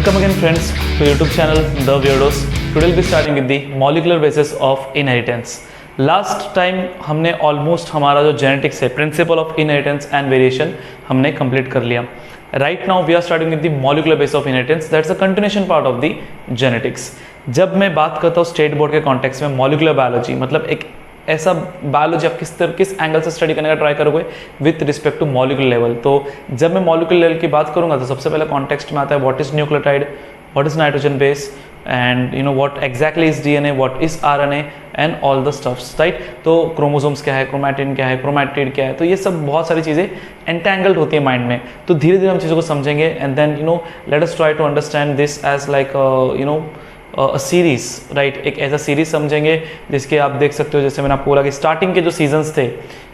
Welcome again friends to YouTube channel The Weirdos. Today we'll be starting with the molecular basis of inheritance. Last time हमने almost हमारा जो genetics है principle of inheritance and variation हमने complete कर लिया. Right now we are starting with the molecular base of inheritance. That's a continuation part of the genetics. जब मैं बात करता हूँ स्टेट बोर्ड के कॉन्टेक्स्ट में मॉलिकुलर बायोलॉजी मतलब एक ऐसा बायोलॉजी आप किस एंगल से स्टडी करने का ट्राई करोगे with respect to molecular level. तो जब मैं मॉलिकुलर लेवल की बात करूंगा तो सबसे पहले कॉन्टेक्स्ट में आता है what is nucleotide, what is nitrogen base and you know what exactly is DNA, what is RNA and all the stuffs. Right, तो क्रोमोसोम्स क्या है, क्रोमैटिन क्या है, क्रोमैटिड क्या है, तो ये सब बहुत सारी चीज़ें एंटैंगल्ड होती है माइंड में. तो धीरे धीरे हम चीज़ों को समझेंगे and then you know let us try to understand this as like you know series. Right, एक ऐसा सीरीज समझेंगे जिसके आप देख सकते हो, जैसे मैंने आपको बोला कि स्टार्टिंग के जो सीजन्स थे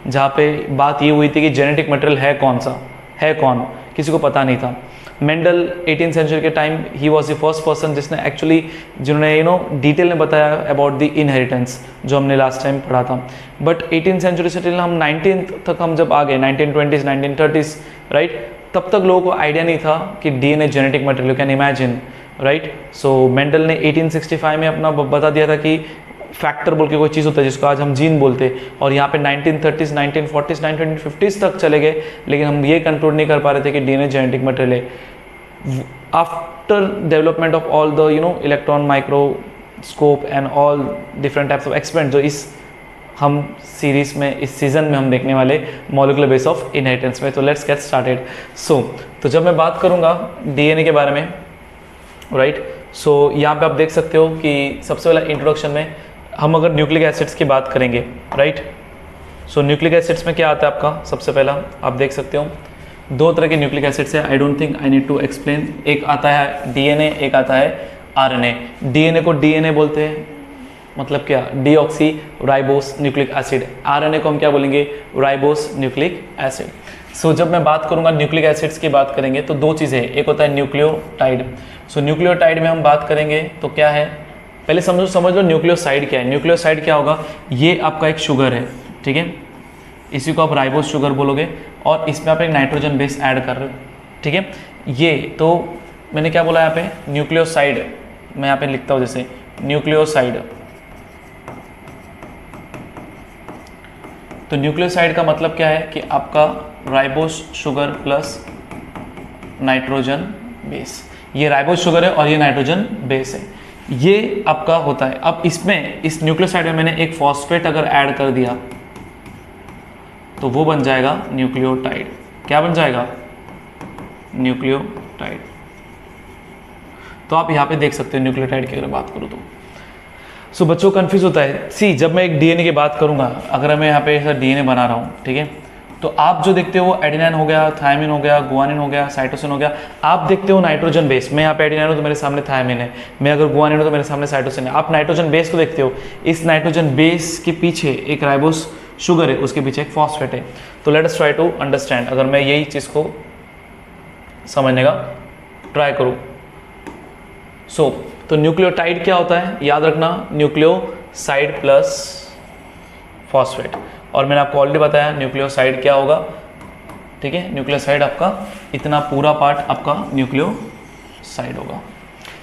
जहाँ पे बात ये हुई थी कि जेनेटिक मटेरियल है कौन सा, है कौन, किसी को पता नहीं था. मेंडल 18th सेंचुरी के time he was the first person जिसने एक्चुअली जिन्होंने यू नो डिटेल में बताया अबाउट द इनहेरिटेंस जो हमने लास्ट टाइम पढ़ा था. बट 18th सेंचुरी से टिल हम 19th तक हम जब आ गए 1920s 1930s राइट, तब तक लोगों को आइडिया नहीं था कि DNA genetic material. You can imagine. Right, so Mendel ने 1865 में अपना बता दिया था कि फैक्टर बोल के कोई चीज़ होता है जिसको आज हम जीन बोलते हैं, और यहाँ पे 1930s 1940s 1950s तक चले गए लेकिन हम ये कंक्लूड नहीं कर पा रहे थे कि डीएनए जेनेटिक मटेरियल है. After development of all the you know electron microscope and all different types of experiment जो इस हम सीरीज में इस सीजन में हम देखने वाले मॉलिकुलर बेस ऑफ इनहेरिटेंस में. तो लेट्स गेट स्टार्टेड. तो जब मैं बात करूँगा डीएनए के बारे में राइट, सो यहाँ पे आप देख सकते हो कि सबसे पहला इंट्रोडक्शन में हम अगर न्यूक्लिक एसिड्स की बात करेंगे राइट, सो न्यूक्लिक एसिड्स में क्या आता है आपका सबसे पहला आप देख सकते हो दो तरह के न्यूक्लिक एसिड्स है. I don't think I need to explain. एक आता है डीएनए, एक आता है आरएनए. डीएनए को डीएनए बोलते हैं मतलब क्या, deoxy ribose nucleic acid. RNA को हम क्या बोलेंगे, राइबोस न्यूक्लिक एसिड. सो जब मैं बात करूंगा न्यूक्लिक एसिड्स की बात करेंगे तो दो चीज़ें, एक होता है न्यूक्लियोटाइड. सो न्यूक्लियोटाइड में हम बात करेंगे तो क्या है, पहले समझ लो न्यूक्लियोसाइड क्या है. न्यूक्लियोसाइड क्या होगा, ये आपका एक शुगर है, ठीक है, इसी को आप राइबोस शुगर बोलोगे और इसमें आप एक नाइट्रोजन बेस ऐड कर रहे हो, ठीक है. ये तो मैंने क्या बोला यहाँ पे न्यूक्लियोसाइड, मैं यहाँ पे लिखता हूँ जैसे न्यूक्लियोसाइड. तो न्यूक्लियोसाइड का मतलब क्या है कि आपका ribose sugar plus nitrogen base. ये राइबोस शुगर है और ये नाइट्रोजन बेस है, ये आपका होता है. अब इसमें इस न्यूक्लियोसाइड में मैंने एक फॉस्फेट अगर ऐड कर दिया तो वो बन जाएगा न्यूक्लियोटाइड. क्या बन जाएगा, न्यूक्लियोटाइड. तो आप यहाँ पे देख सकते हो न्यूक्लियोटाइड की अगर बात करूँ तो. सो बच्चों कंफ्यूज होता है. सी जब मैं एक डीएनए की बात करूँगा, अगर मैं यहाँ पे ऐसा डीएनए बना रहा हूँ, ठीक है, तो आप जो देखते हो वो एडेनाइन हो गया, थायमिन हो गया, गुआनिन हो गया, साइटोसिन हो गया. आप देखते हो नाइट्रोजन बेस. मैं यहाँ पे एडेनाइन हूँ तो मेरे सामने थायमिन है, मैं अगर गुआनिन हूँ तो मेरे सामने साइटोसिन है. आप नाइट्रोजन बेस को देखते हो, इस नाइट्रोजन बेस के पीछे एक राइबोस शुगर है, उसके पीछे एक फॉस्फेट है. तो let us try to understand. अगर मैं यही चीज़ को समझने का ट्राई करूँ तो न्यूक्लियोटाइड क्या होता है, याद रखना न्यूक्लियोसाइड प्लस फॉस्फेट. और मैंने आपको ऑलरेडी बताया न्यूक्लियोसाइड क्या होगा, ठीक है. न्यूक्लियोसाइड आपका इतना पूरा पार्ट आपका न्यूक्लियोसाइड होगा.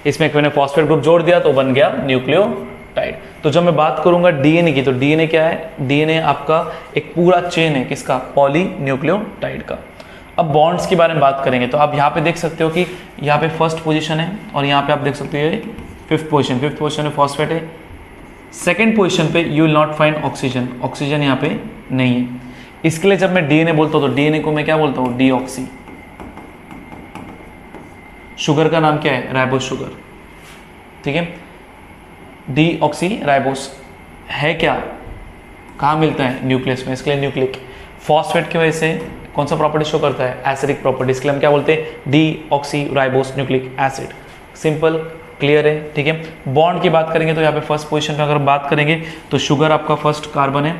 इसमें एक मैंने फॉस्फेट ग्रुप जोड़ दिया तो बन गया न्यूक्लियोटाइड. तो जब मैं बात करूंगा डीएनए की, तो डीएनए क्या है, डीएनए आपका एक पूरा चेन है किसका, पॉलीन्यूक्लियोटाइड का. अब बॉन्ड्स के बारे में बात करेंगे तो आप यहाँ पे देख सकते हो कि यहाँ पे फर्स्ट पोजीशन है और यहाँ पे आप देख सकते हो ये फिफ्थ पोजीशन में फॉस्फेट है. सेकेंड पोजीशन पे you will not find oxygen. Oxygen यहाँ पे नहीं है. इसके लिए जब मैं डीएनए बोलता हूँ तो डीएनए को मैं क्या बोलता हूँ, डीऑक्सी. शुगर का नाम क्या है, राइबोस शुगर, ठीक है. डीऑक्सी राइबोस है क्या, कहाँ मिलता है, न्यूक्लियस में, इसके लिए न्यूक्लिक. फॉस्फेट की वजह से कौन सा प्रॉपर्टी शो करता है, एसिडिक प्रॉपर्टी. इसके लिए हम क्या बोलते हैं, deoxy ribose nucleic acid. Simple, clear है, ठीक है. बॉन्ड की बात करेंगे तो यहाँ पे फर्स्ट पोजीशन पे अगर बात करेंगे तो शुगर आपका फर्स्ट कार्बन है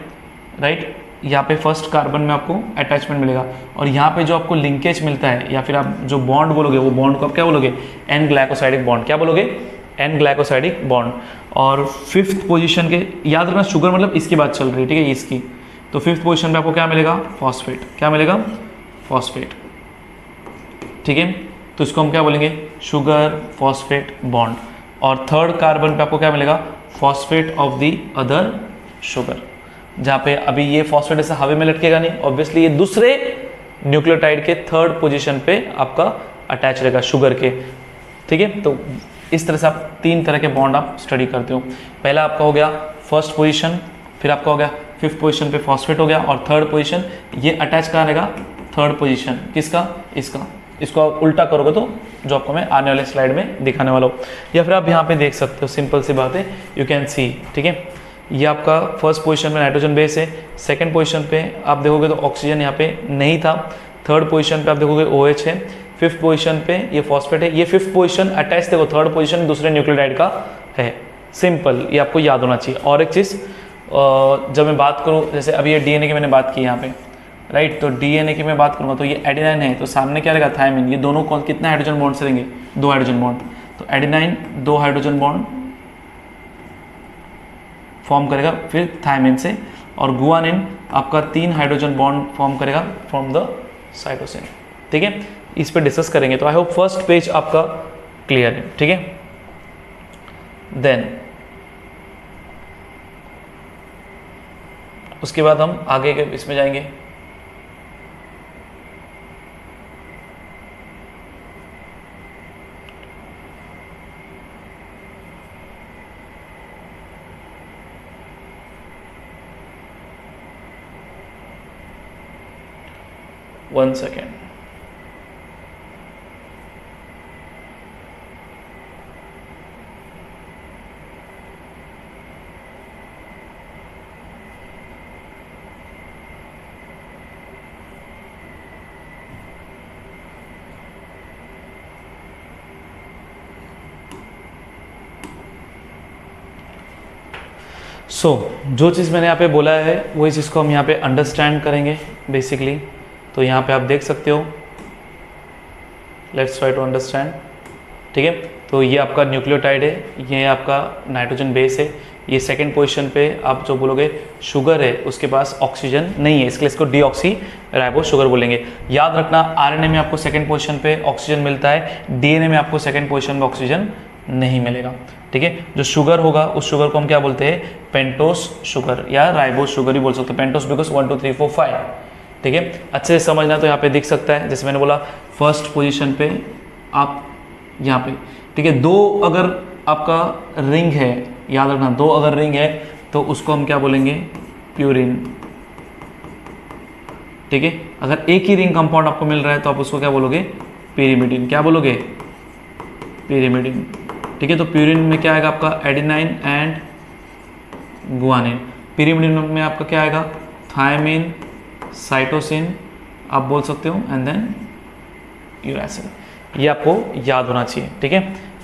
राइट. यहाँ पे फर्स्ट कार्बन में आपको अटैचमेंट मिलेगा और यहाँ पे जो आपको लिंकेज मिलता है या फिर आप जो बॉन्ड बोलोगे वो बॉन्ड को आप क्या बोलोगे, एन ग्लाइकोसाइडिक बॉन्ड. क्या बोलोगे, एन ग्लाइकोसाइडिक बॉन्ड. और फिफ्थ पोजीशन के याद रखना शुगर मतलब इसकी बात चल रही है, ठीक है, इसकी. तो फिफ्थ पोजीशन पे आपको क्या मिलेगा, फॉस्फेट. क्या मिलेगा, फॉस्फेट, ठीक है. तो इसको हम क्या बोलेंगे, शुगर फॉस्फेट बॉन्ड। और थर्ड कार्बन पे आपको क्या मिलेगा, phosphate of the other sugar, जहाँ पे अभी ये फॉस्फेट ऐसे हवा में लटकेगा नहीं, ऑब्वियसली ये दूसरे न्यूक्लियोटाइड के थर्ड पोजीशन पे आपका अटैच रहेगा शुगर के, ठीक है। तो इस तरह से आप 3 तरह के बॉन्ड आप स्टडी करते हो। पहला आपका हो गया फर्स्ट पोजीशन, फिर आपका हो गया 5th पोजीशन पे फॉस्फेट हो गया, और थर्ड पोजीशन ये अटैच कहाँ रहेगा, थर्ड पोजीशन किसका, इसका। इसको आप उल्टा करोगे तो जो आपको मैं आने वाले स्लाइड में दिखाने वाला हूँ, या फिर आप यहाँ पे देख सकते हो, सिंपल सी बात है, यू कैन सी, ठीक है। ये आपका फर्स्ट पोजीशन पे नाइट्रोजन बेस है, सेकंड पोजीशन पे आप देखोगे तो ऑक्सीजन यहाँ पे नहीं था, थर्ड पोजीशन पे आप देखोगे OH है, 5th पोजीशन पे ये फॉस्फेट है, ये 5th पोजीशन अटैच देखो थर्ड पोजीशन दूसरे न्यूक्लियोटाइड का है, सिंपल, ये आपको याद होना चाहिए। और एक चीज़ जब मैं बात करूँ, जैसे अभी ये DNA की मैंने बात की यहाँ पे, राइट, तो DNA की मैं बात करूँगा तो ये एडेनाइन है, तो सामने क्या रहेगा, थायमिन। ये दोनों कौन कितना हाइड्रोजन बॉन्ड से रहेंगे, 2 हाइड्रोजन बॉन्ड, तो एडेनाइन 2 हाइड्रोजन बॉन्ड फॉर्म करेगा फिर थायमिन से, और गुआनिन आपका 3 हाइड्रोजन बॉन्ड फॉर्म करेगा फ्रॉम द साइटोसिन, ठीक है। इस पे डिस्कस करेंगे, तो आई होप फर्स्ट पेज आपका क्लियर है, ठीक है। देन उसके बाद हम आगे के इसमें जाएंगे। One second. जो चीज़ मैंने यहाँ पे बोला है वही चीज़ को हम यहाँ पे अंडरस्टैंड करेंगे बेसिकली। तो यहाँ पे आप देख सकते हो, लेट्स ट्राई टू अंडरस्टैंड, ठीक है। तो ये आपका न्यूक्लियोटाइड है, ये आपका नाइट्रोजन बेस है, ये सेकंड पोजीशन पे आप जो बोलोगे शुगर है, उसके पास ऑक्सीजन नहीं है, इसके लिए इसको डीऑक्सी राइबो शुगर बोलेंगे। याद रखना, आरएनए में आपको सेकंड पोजीशन पे ऑक्सीजन मिलता है, डीएनए में आपको सेकंड पोजीशन में ऑक्सीजन नहीं मिलेगा, ठीक है। जो शुगर होगा उस शुगर को हम क्या बोलते हैं, पेंटोस शुगर या राइबोस शुगर ही बोल सकते हैं, पेंटोस बिकॉज 1 2 3 4 5, ठीक है। अच्छे से समझना, तो यहाँ पे दिख सकता है, जैसे मैंने बोला फर्स्ट पोजीशन पे आप यहाँ पे, ठीक है। 2 अगर आपका रिंग है, याद रखना 2 अगर रिंग है तो उसको हम क्या बोलेंगे, प्यूरिन, ठीक है। अगर एक ही रिंग कंपाउंड आपको मिल रहा है तो आप उसको क्या बोलोगे, पिरिमिडिन, क्या बोलोगे, पिरिमिडिन, ठीक है। तो प्यूरिन में क्या आएगा आपका, एडेनाइन एंड गुआनिन। पिरिमिडिन में आपका क्या आएगा, थायमिन, साइटोसिन आप बोल सकते हो, एंड देन यूरासिल। ये आपको याद होना चाहिए, ठीक है।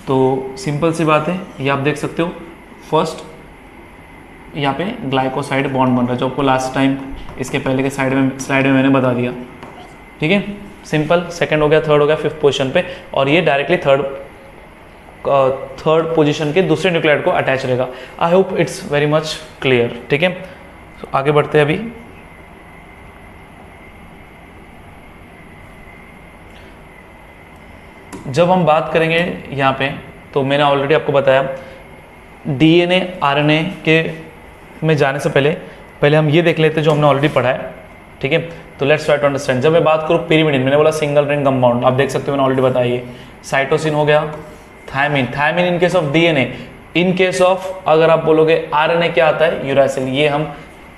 तो सिंपल सी बात है, ये आप देख सकते हो, फर्स्ट यहाँ पे ग्लाइकोसाइड बॉन्ड बन रहा है, जो आपको लास्ट टाइम इसके पहले के स्लाइड में मैंने बता दिया, ठीक है। सिंपल, सेकंड हो गया, थर्ड हो गया, 5th पोजीशन पे, और ये डायरेक्टली थर्ड पोजीशन के दूसरे न्यूक्लियोटाइड को अटैच रहेगा। I hope it's very much clear, ठीक है। तो आगे बढ़ते हैं। अभी जब हम बात करेंगे यहाँ पे, तो मैंने ऑलरेडी आपको बताया डीएनए आरएनए के में जाने से पहले हम ये देख लेते हैं जो हमने ऑलरेडी पढ़ा है, ठीक है। तो लेट्स ट्राई टू अंडरस्टैंड। जब मैं बात करूँ पिरिमिडिन, मैंने बोला सिंगल रिंग कंपाउंड, आप देख सकते हो मैंने ऑलरेडी बताया, ये साइटोसिन हो गया, thymine in case of DNA, in case of अगर आप बोलोगे आरएनए क्या आता है, यूरासिल। ये हम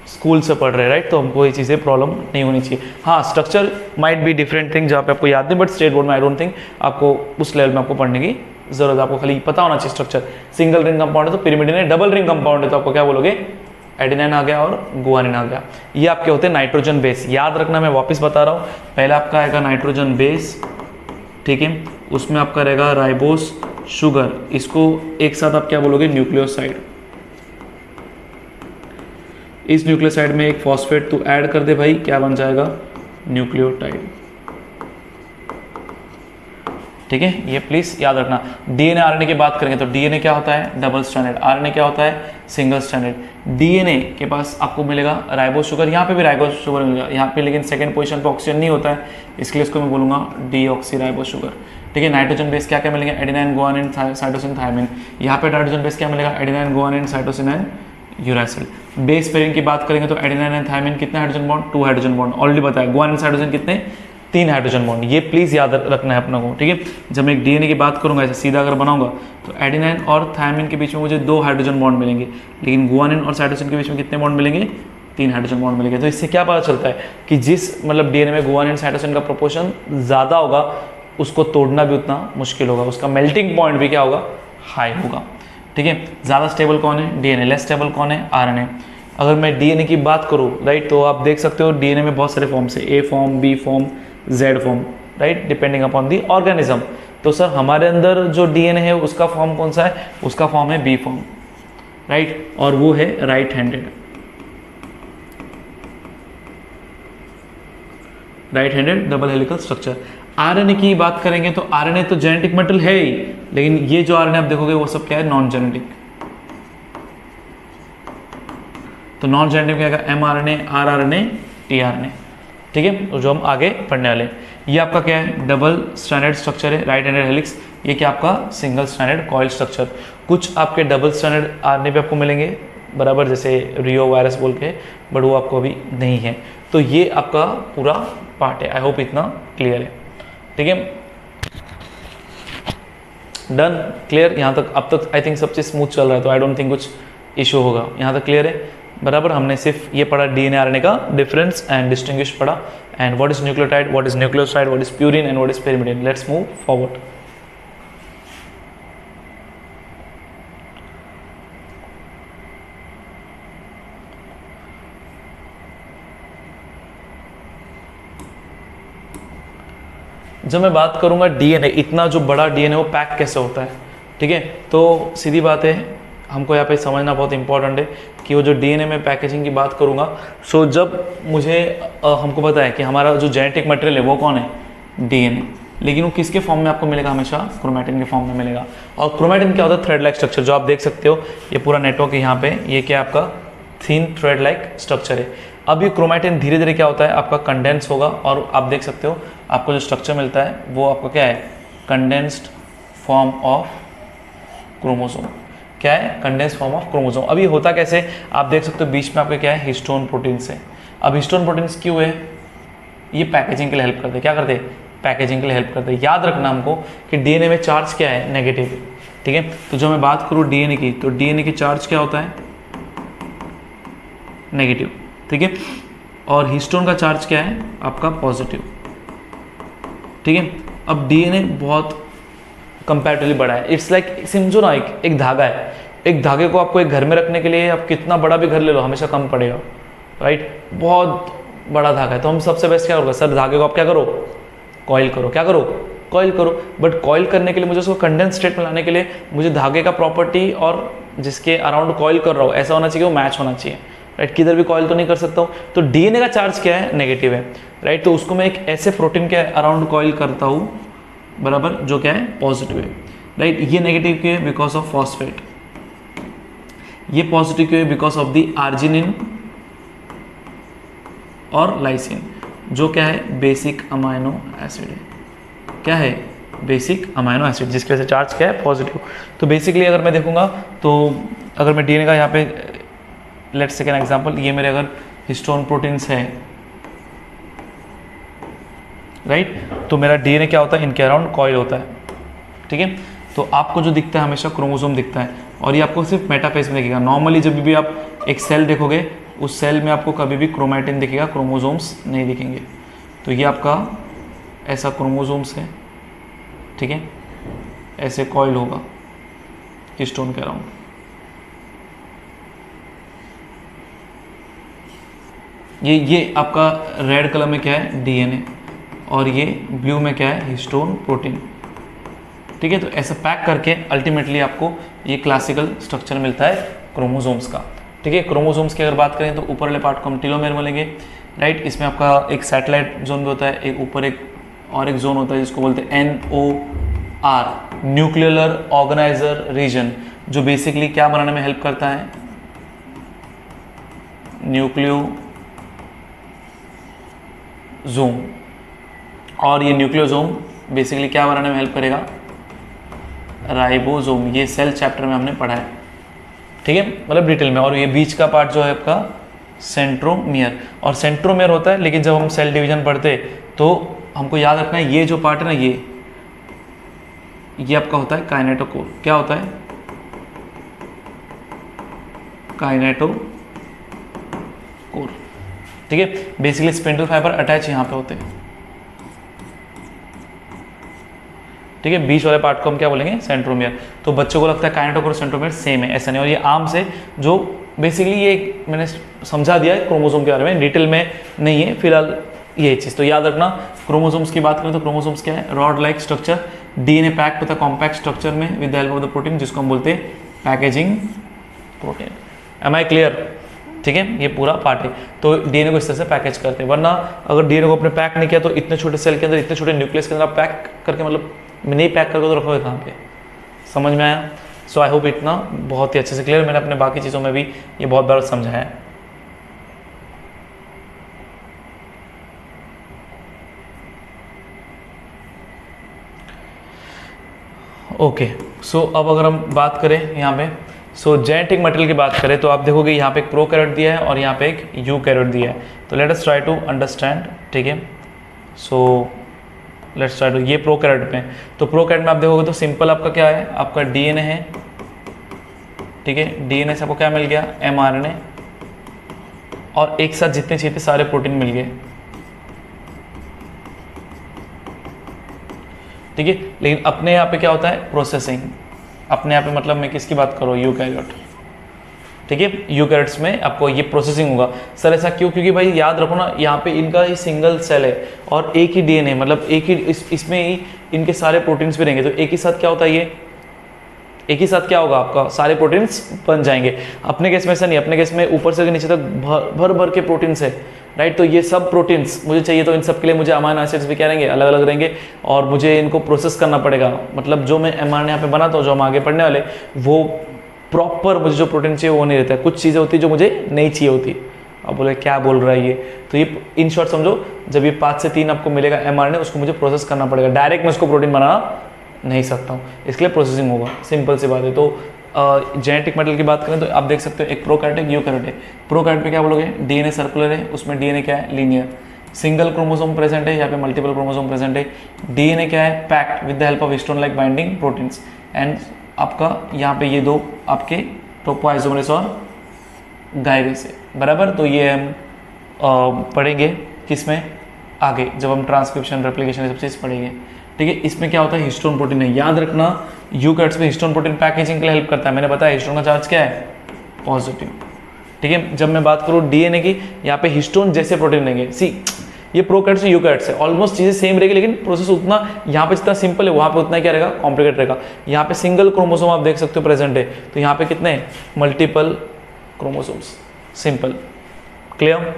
स्कूल से पढ़ रहे हैं, राइट, तो हमको ये चीज़ें प्रॉब्लम नहीं होनी चाहिए। हाँ, structure might be different thing जहाँ पे आपको याद नहीं, बट स्टेट बोर्ड में आई डोंट थिंक आपको उस लेवल में आपको पढ़ने की जरूरत है, आपको खाली पता होना चाहिए स्ट्रक्चर। सिंगल रिंग कंपाउंड है तो पिरिमिडिन है, डबल रिंग कंपाउंड है तो आपको क्या बोलोगे, एडेनाइन आ गया और गुआनिन आ गया। ये आपके होते हैं नाइट्रोजन बेस। याद रखना, मैं वापस बता रहा हूँ, पहला आपका आएगा नाइट्रोजन बेस, ठीक है, उसमें आपका रहेगा राइबोस शुगर, इसको एक साथ आप क्या बोलोगे, न्यूक्लियोसाइड। इस न्यूक्लियोसाइड में एक फॉस्फेट तो ऐड कर दे भाई, क्या बन जाएगा, न्यूक्लियोटाइड, ठीक है। ये प्लीज याद रखना। डीएनए आरएनए की बात करेंगे तो डीएनए क्या होता है, डबल स्ट्रैंडेड, आरएनए क्या होता है, सिंगल स्ट्रैंडेड। डीएनए के पास आपको मिलेगा राइबोस शुगर, यहाँ पे भी राइबोस शुगर मिलेगा यहाँ पे, लेकिन सेकंड पोजीशन पे ऑक्सीजन नहीं होता है, इसलिए इसको मैं बोलूँगा डीऑक्सी राइबोस शुगर। ठीक है। नाइट्रोजन बेस क्या क्या मिलेंगे, एडेनाइन, गुआनिन, साइटोसिन, थायमिन। यहाँ पे नाइट्रोजन बेस क्या मिलेगा, adenine, guanine, cytosine and uracil. Base pairing की बात करेंगे तो एडेनाइन एंड थायमिन कितने hydrogen bond, 2 hydrogen bond, already बताया। गुआनिन, साइटोसिन कितने, 3 हाइड्रोजन बॉन्ड। ये प्लीज याद रखना है अपना को, ठीक है। जब मैं एक डीएनए की बात करूंगा ऐसे सीधा अगर बनाऊंगा तो एडेनाइन और थायमिन के बीच में मुझे 2 हाइड्रोजन बॉन्ड मिलेंगे, लेकिन गुआनिन और साइटोसिन के बीच में कितने बॉन्ड मिलेंगे, 3 हाइड्रोजन बॉन्ड मिलेंगे। तो इससे क्या पता चलता है कि जिस मतलब डीएनए में गुआनिन साइटोसिन का प्रोपोर्शन ज़्यादा होगा उसको तोड़ना भी उतना मुश्किल होगा, उसका मेल्टिंग पॉइंट भी क्या होगा, हाई होगा, ठीक है। ज़्यादा स्टेबल कौन है, डीएनए। लेस स्टेबल कौन है, आरएनए। अगर मैं डीएनए की बात करूँ, राइट, तो आप देख सकते हो डीएनए में बहुत सारे फॉर्म्स है, A form, B form, Z form, right, depending upon the organism. तो सर हमारे अंदर जो डीएनए है उसका फॉर्म कौन सा है, उसका फॉर्म है बी फॉर्म, राइट, और वो है right handed, right handed double helical structure. RNA की बात करेंगे तो आरएनए तो जेनेटिक मेटल है ही, लेकिन ये जो आरएनए आप देखोगे वो सब क्या है, नॉन जेनेटिक। तो नॉन जेनेटिक क्या है, एमआरएनए, आरआरएनए, टीआरएनए, ठीक है। तो जो हम आगे पढ़ने वाले, ये आपका क्या है, डबल स्ट्रैंडेड स्ट्रक्चर है, राइट हैंडेड हेलिक्स। ये क्या आपका सिंगल स्ट्रैंडेड कॉइल स्ट्रक्चर। कुछ आपके डबल स्ट्रैंडेड आरएनए पे आपको मिलेंगे बराबर, जैसे रियो वायरस बोल के, बट वो आपको अभी नहीं है। तो ये आपका पूरा पार्ट है। आई होप इतना क्लियर है, ठीक है, डन, क्लियर यहाँ तक। अब तक आई थिंक सब चीज़ स्मूथ चल रहा है, तो आई डोंट थिंक कुछ इशू होगा। यहाँ तक क्लियर है बराबर। हमने सिर्फ ये पढ़ा डीएनए आरएनए का डिफरेंस एंड डिस्टिंग्विश पढ़ा, and what is nucleotide, what is nucleoside, what is purine and what is pyrimidine. Let's move forward. जब मैं बात करूंगा डीएनए, इतना जो बड़ा डीएनए वो पैक कैसे होता है, ठीक है। तो सीधी बात है, हमको यहाँ पे समझना बहुत इंपॉर्टेंट है कि वो जो डीएनए में पैकेजिंग की बात करूँगा, सो जब मुझे हमको पता है कि हमारा जो जेनेटिक मटेरियल है वो कौन है, डीएनए, लेकिन वो किसके फॉर्म में आपको मिलेगा, हमेशा क्रोमैटिन के फॉर्म में मिलेगा। और क्रोमैटिन क्या होता है, थ्रेड लाइक स्ट्रक्चर, जो आप देख सकते हो ये पूरा नेटवर्क है यहाँ पे, ये क्या आपका थिन थ्रेड लाइक स्ट्रक्चर है। अब ये क्रोमैटिन धीरे धीरे क्या होता है, आपका कंडेंस होगा, और आप देख सकते हो आपको जो स्ट्रक्चर मिलता है वो आपका क्या है, कंडेंस्ड फॉर्म ऑफ क्रोमोसोम। क्या है, कंडेंस फॉर्म ऑफ क्रोमोसोम। अब ये होता कैसे, आप देख सकते हो बीच में आपके क्या है, हिस्टोन प्रोटीन्स है। अब हिस्टोन प्रोटीन्स क्यों है, ये पैकेजिंग के लिए हेल्प करते हैं। क्या करते हैं, पैकेजिंग के लिए हेल्प करते हैं। याद रखना हमको कि डीएनए में चार्ज क्या है, नेगेटिव, ठीक है। तो जब मैं बात करूँ डीएनए की, तो डीएनए की चार्ज क्या होता है, नेगेटिव, ठीक है। और हिस्टोन का चार्ज क्या है, आपका पॉजिटिव, ठीक है। अब डीएनए बहुत कंपैरेटिवली बड़ा है। इट्स लाइक समझो ना, एक धागा है, एक धागे को आपको एक घर में रखने के लिए आप कितना बड़ा भी घर ले लो हमेशा कम पड़ेगा, राइट। बहुत बड़ा धागा है, तो हम सबसे बेस्ट क्या करोगे, सर धागे को आप क्या करो, कॉइल करो। क्या करो, कॉइल करो। बट कॉइल करने के लिए मुझे उसको कंडेंस स्टेट में लाने के लिए मुझे धागे का प्रॉपर्टी और जिसके अराउंड कॉइल कर रहा हूँ ऐसा होना चाहिए, वो मैच होना चाहिए, राइट। किधर भी कॉइल तो नहीं कर सकता हूँ। तो डीएनए का चार्ज क्या है, नेगेटिव है, राइट। तो उसको मैं एक ऐसे प्रोटीन के अराउंड कॉइल करता हूँ बराबर, जो क्या है, पॉजिटिव है, राइट। ये नेगेटिव क्यों है, बिकॉज ऑफ फॉस्फेट। ये पॉजिटिव क्यों है, बिकॉज ऑफ द आर्जिनिन और लाइसिन, जो क्या है, बेसिक अमाइनो एसिड है। क्या है, बेसिक अमाइनो एसिड, जिसकी वजह से चार्ज क्या है, पॉजिटिव। तो बेसिकली अगर मैं देखूंगा, तो अगर मैं डीएनए का यहाँ पे लेट्स टेक एन एग्जांपल, ये मेरे अगर हिस्टोन प्रोटीन्स है, राइट, तो मेरा डीएनए क्या होता है, इनके अराउंड कॉइल होता है, ठीक है। तो आपको जो दिखता है हमेशा क्रोमोसोम दिखता है, और ये आपको सिर्फ मेटाफेज में दिखेगा। नॉर्मली जब भी आप एक सेल देखोगे, उस सेल में आपको कभी भी क्रोमैटिन दिखेगा, क्रोमोसोम्स नहीं दिखेंगे। तो ये आपका ऐसा क्रोमोसोम्स है, ठीक है, ऐसे कॉइल होगा हिस्टोन के अराउंड। ये आपका रेड कलर में क्या है, डीएनए, और ये ब्लू में क्या है, हिस्टोन प्रोटीन, ठीक है। तो ऐसा पैक करके अल्टीमेटली आपको ये क्लासिकल स्ट्रक्चर मिलता है क्रोमोसोम्स का, ठीक है। क्रोमोसोम्स की अगर बात करें तो ऊपर वाले पार्ट को हम टीलोमेर बोलेंगे, राइट। इसमें आपका एक सैटेलाइट जोन भी होता है, एक ऊपर एक और एक जोन होता है जिसको बोलते हैं NOR, न्यूक्लियर ऑर्गेनाइजर रीजन, जो बेसिकली क्या बनाने में हेल्प करता है, न्यूक्लियोसोम। और ये न्यूक्लियोसोम बेसिकली क्या बनाने में हेल्प करेगा, राइबोसोम। ये सेल चैप्टर में हमने पढ़ा है, ठीक है, मतलब डिटेल में। और ये बीच का पार्ट जो है आपका सेंट्रोमियर, और सेंट्रोमियर होता है, लेकिन जब हम सेल डिवीजन पढ़ते तो हमको याद रखना है ये जो पार्ट है ना, ये आपका होता है काइनेटोकोर। क्या होता है, काइनेटोकोर, ठीक है। बेसिकली स्पिंडल फाइबर अटैच यहाँ पे होते हैं, ठीक है। बीच वाले पार्ट को हम क्या बोलेंगे, सेंट्रोमियर। तो बच्चों को लगता है काइनेटोकोर और सेंट्रोमियर सेम है, ऐसा नहीं। और ये आर्म से जो बेसिकली ये मैंने समझा दिया है क्रोमोसोम के बारे में, डिटेल में नहीं है फिलहाल ये चीज़। तो याद रखना, क्रोमोसोम्स की बात करें तो क्रोमोसोम्स क्या है, rod like structure, DNA packed होता है कॉम्पैक्ट स्ट्रक्चर में with the help of the protein, जिसको हम बोलते हैं packaging protein. Am I clear, ठीक है। ये पूरा पार्ट है। तो डीएनए को इस तरह से पैकेज करते हैं, वरना अगर डीएनए को अपने पैक नहीं किया तो इतने छोटे सेल के अंदर, इतने छोटे न्यूक्लियस के अंदर आप पैक करके, मतलब नहीं पैक करके तो रखोगे कहाँ पे, समझ में आया। सो आई होप इतना बहुत ही अच्छे से क्लियर। मैंने अपने बाकी चीज़ों में भी ये बहुत बार समझाया है। ओके, सो अब अगर हम बात करें यहाँ पे, सो जेनेटिक मटेरियल की बात करें तो आप देखोगे यहाँ पे एक प्रोकैरियोट दिया है और यहाँ पे एक यूकैरियोट दिया है। तो let us try to understand, ठीक है। सो लेट्स ट्राई टू, ये प्रोकैरियोट में, तो प्रोकैरियोट में आप देखोगे तो सिंपल आपका क्या है, आपका डीएनए है, ठीक है। डीएनए से आपको क्या मिल गया, एमआरएनए, और एक साथ जितने चाहिए थे सारे प्रोटीन मिल गए, ठीक है। लेकिन अपने यहाँ पे क्या होता है, प्रोसेसिंग। अपने यहाँ पे मतलब मैं किसकी बात करूँ, यूकैरियोट, ठीक है। यूकैरियोट्स में आपको ये प्रोसेसिंग होगा। सर ऐसा क्यों, क्योंकि भाई याद रखो ना, यहाँ पे इनका ही सिंगल सेल है और एक ही डीएनए, मतलब एक ही इसमें ही इनके सारे प्रोटीन्स भी रहेंगे। तो एक ही साथ क्या होता है, ये एक ही साथ क्या होगा, आपका सारे प्रोटीन्स बन जाएंगे। अपने केस में ऐसा नहीं, अपने केस में ऊपर से नीचे तक भर भर के प्रोटीन्स है, राइट। तो ये सब प्रोटीन्स मुझे चाहिए, तो इन सब के लिए मुझे अमाइनो एसिड्स भी क्या रहेंगे, अलग अलग रहेंगे, और मुझे इनको प्रोसेस करना पड़ेगा। मतलब जो मैं एमआरएनए यहाँ पे बनाता हूँ, जो हम आगे पढ़ने वाले, वो प्रॉपर मुझे जो प्रोटीन चाहिए वो नहीं रहता है। कुछ चीज़ें होती है जो मुझे नहीं चाहिए होती। अब बोले क्या बोल रहा है ये, तो ये इन शॉर्ट समझो, जब ये 5 से 3 आपको मिलेगा एमआरएनए, उसको मुझे प्रोसेस करना पड़ेगा। डायरेक्ट मैं उसको प्रोटीन बनाना नहीं सकता हूँ, इसलिए प्रोसेसिंग होगा, सिंपल सी बात है। तो जेनेटिक मटेरियल की बात करें तो आप देख सकते हो, एक प्रोकैरियोट है, यूकैरियोट है। प्रोकैरियोट में क्या बोलोगे, डीएनए सर्कुलर है, उसमें डीएनए क्या है, लीनियर। सिंगल क्रोमोसोम प्रेजेंट है, यहाँ पे मल्टीपल क्रोमोसोम प्रेजेंट है। डीएनए क्या है, packed with the help of histone like binding proteins. And आपका यहाँ पे ये दो आपके टोपोआइसोमरेस और गायरेस है, बराबर। तो ये हम पढ़ेंगे किसमें, आगे जब हम ट्रांसक्रिप्शन, रेप्लिकेशन, ये सब चीज़ पढ़ेंगे, ठीक है। इसमें क्या होता है, हिस्टोन प्रोटीन है। याद रखना, यूकैरियोट्स में हिस्टोन प्रोटीन पैकेजिंग के लिए हेल्प करता है। मैंने बताया हिस्टोन का चार्ज क्या है, पॉजिटिव, ठीक है। जब मैं बात करूँ डीएनए की, यहाँ पे हिस्टोन जैसे प्रोटीन रहेंगे। सी, ये प्रोकैरियोट्स से यूकैरियोट्स है, ऑलमोस्ट चीज़ें सेम रहेगी, लेकिन प्रोसेस उतना यहाँ पे जितना सिंपल है वहाँ पे उतना क्या रहेगा, कॉम्प्लिकेट रहेगा। यहाँ पे सिंगल क्रोमोसोम आप देख सकते हो प्रेजेंट है, तो यहाँ पे कितने, multiple chromosomes, simple, clear,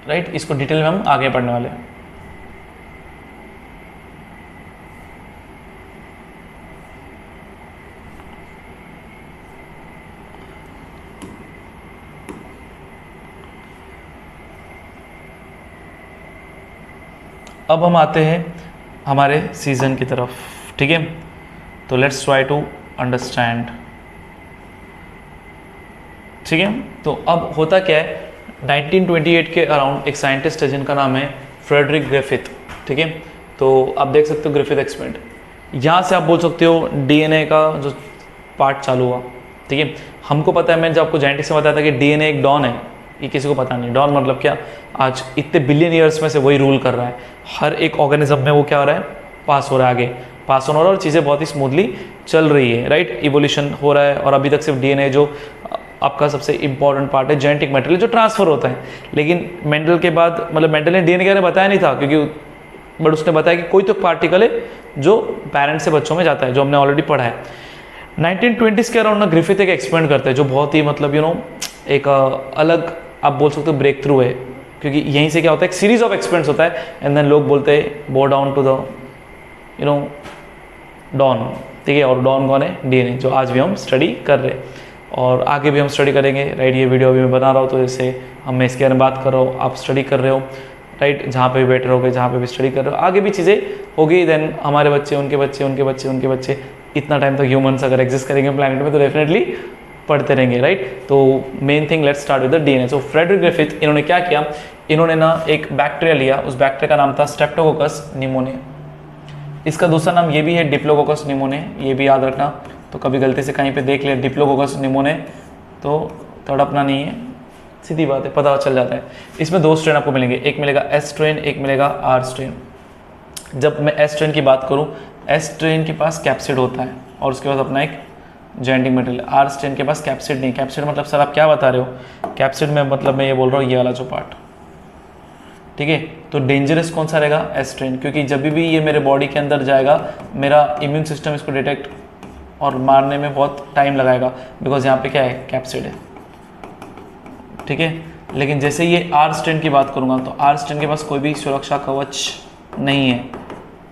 right. इसको डिटेल में हम आगे पढ़ने वाले हैं। अब हम आते हैं हमारे सीजन की तरफ, ठीक है। तो लेट्स ट्राई टू अंडरस्टैंड, ठीक है। तो अब होता क्या है, 1928 के अराउंड एक साइंटिस्ट है जिनका नाम है फ्रेडरिक ग्रिफिथ, ठीक है। तो आप देख सकते हो ग्रिफिथ एक्सपेरिमेंट, यहाँ से आप बोल सकते हो डीएनए का जो पार्ट चालू हुआ, ठीक है। हमको पता है, मैंने जब आपको जेनेटिक्स में बताया था कि डीएनए एक डॉन है, ये किसी को पता नहीं। डॉन मतलब क्या, आज इतने बिलियन ईयर्स में से वही रूल कर रहा है, हर एक ऑर्गेनिज्म में वो क्या हो रहा है, पास हो रहा है, आगे पास ऑन हो रहा है, और चीज़ें बहुत ही स्मूथली चल रही है, राइट। इवोल्यूशन हो रहा है, और अभी तक सिर्फ डीएनए जो आपका सबसे इंपॉर्टेंट पार्ट है, जेनेटिक मटेरियल जो ट्रांसफर होता है। लेकिन मेंडल के बाद, मतलब मेंडल ने डीएनए के बारे में बताया नहीं था, क्योंकि बट उसने बताया कि कोई तो पार्टिकल है जो पेरेंट्स से बच्चों में जाता है, जो हमने ऑलरेडी पढ़ा है। 1920s के अराउंड ना ग्रिफिथ एक एक्सपेरिमेंट करते हैं जो बहुत ही मतलब एक अलग आप बोल सकते हो ब्रेक थ्रू है, क्योंकि यहीं से क्या होता है, एक सीरीज ऑफ एक्सपेरिमेंट्स होता है, एंड देन लोग बोलते हैं बो डाउन टू द डॉन, ठीक है। और डॉन कौन है, डीएनए, जो आज भी हम स्टडी कर रहे हैं और आगे भी हम स्टडी करेंगे, राइट। ये वीडियो अभी मैं बना रहा हूँ, तो जैसे मैं इसके बारे में बात कर रहा हूँ, आप स्टडी कर रहे हो, राइट, जहाँ पे भी बैठे रहोगे, जहाँ पे भी स्टडी कर रहे हो, आगे भी चीज़ें होगी, देन हमारे बच्चे, उनके बच्चे, उनके बच्चे, उनके बच्चे, इतना टाइम तक ह्यूमंस अगर एग्जिस्ट करेंगे प्लैनेट में तो डेफिनेटली पढ़ते रहेंगे, राइट। तो main thing, let's start with the DNA. So Frederick Griffith इन्होंने क्या किया, इन्होंने ना एक बैक्टीरिया लिया, उस बैक्टीरिया का नाम था स्ट्रेप्टोकोकस निमोनिया। इसका दूसरा नाम ये भी है डिप्लोकोकस निमोनिया, ये भी याद रखना। तो कभी गलती से कहीं पे देख लिया डिप्लोकोकस निमोनिया तो तड़पना नहीं है, सीधी बात है, पता चल जाता है। इसमें 2 स्ट्रेन आपको मिलेंगे, एक मिलेगा एस स्ट्रेन, एक मिलेगा आर स्ट्रेन। जब मैं एस स्ट्रेन की बात करूँ, एस स्ट्रेन के पास कैप्सिड होता है और उसके पास अपना एक जेनेटिक मटेरियल। आर स्ट्रेन के पास कैप्सिड नहीं। कैप्सिड मतलब सर आप क्या बता रहे हो? कैप्सिड में मतलब मैं ये बोल रहा हूँ ये वाला जो पार्ट, ठीक है। तो डेंजरस कौन सा रहेगा? एस स्ट्रेन, क्योंकि जब भी ये मेरे बॉडी के अंदर जाएगा मेरा इम्यून सिस्टम इसको डिटेक्ट और मारने में बहुत टाइम लगाएगा, बिकॉज यहाँ पे क्या है, कैप्सिड है, ठीक है। लेकिन जैसे ये आर स्ट्रेन की बात करूँगा तो आर स्ट्रेन के पास कोई भी सुरक्षा कवच नहीं है,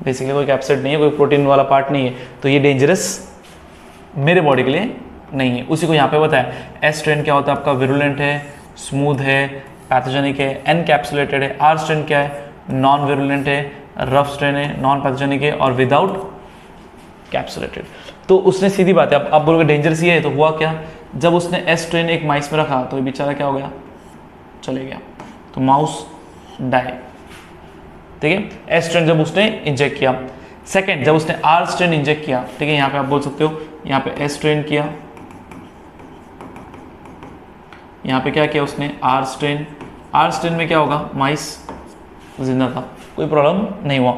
बेसिकली कोई कैप्सिड नहीं है, कोई प्रोटीन वाला पार्ट नहीं है, तो ये डेंजरस मेरे बॉडी के लिए नहीं है। उसी को यहाँ पे बताया। एस स्ट्रेन क्या होता है आपका? विरुलेंट है, स्मूथ है, पैथोजेनिक है, एनकैप्सुलेटेड है। आर स्ट्रेन क्या है? नॉन विरुलेंट है, रफ स्ट्रेन है, नॉन पैथोजेनिक है और विदाउट कैप्सुलेटेड। तो उसने सीधी बात है, अब आप बोलोगे डेंजरस ये है, तो हुआ क्या? जब उसने एस स्ट्रेन एक माइस में रखा तो ये बेचारा क्या हो गया? चले गया, तो माउस डाई, ठीक है। एस स्ट्रेन जब उसने इंजेक्ट किया। सेकेंड, जब उसने आर स्ट्रेन इंजेक्ट किया, ठीक है, यहाँ पे आप बोल सकते हो, यहाँ पे एस स्ट्रेन किया, यहाँ पे क्या किया उसने? R strain. आर स्ट्रेन में क्या होगा? माइस जिंदा था, कोई प्रॉब्लम नहीं हुआ।